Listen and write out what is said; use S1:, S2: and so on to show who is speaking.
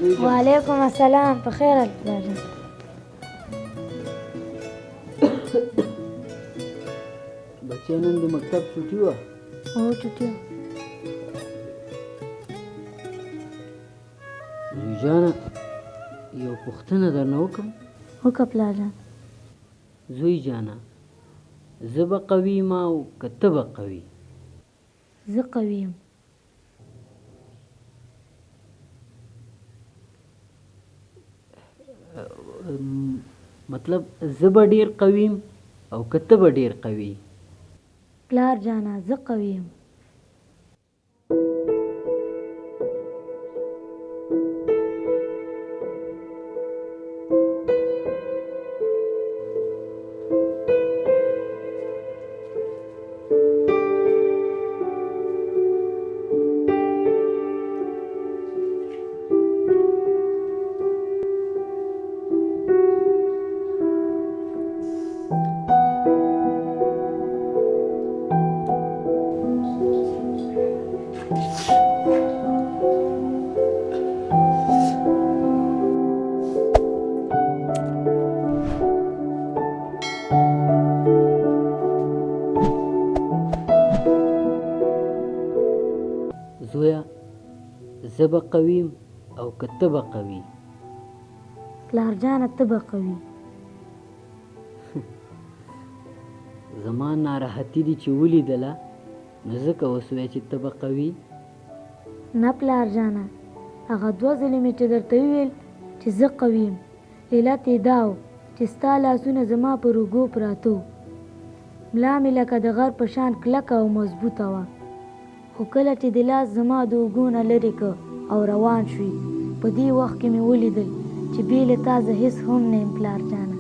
S1: وعلیکم السلام. په خیر پلار.
S2: بچې نن د مکتب چوټي وه؟
S1: هو چوټي وه.
S2: زوی جانه یو پوښتنه درنه وکړم؟
S1: وکړه پلار جان.
S2: زوی جانه زه به قوي یم او که ته به قوي؟
S1: زه قوي یم.
S2: مطلب زه به ډېر قوي یم او که ته به ډېر قوي؟
S1: پلار جانه زه قوي یم.
S2: زویا زه به قوي یم او که ته به قوي؟
S1: پلار جانه ته به قوي.
S2: زما ناراحتي دي چې ولیدله نو ځکه وسوی چې ته به قوي؟
S1: نه پلار جانه هغه 2 ځلې مې چې درته وویل چې زه قوي یم، علت یې دا و چې ستا لاسونه زما پر اوږو پراته وو. ملا مې لکه د غر په شان کلکه او مضبوطه وه، خو کله چې د لاس زما د اوږو نه لرې که او روان شوي، په دې وخت کې مې ولیدل چې بې له تا زه هېڅ هم نه یم پلار جانه.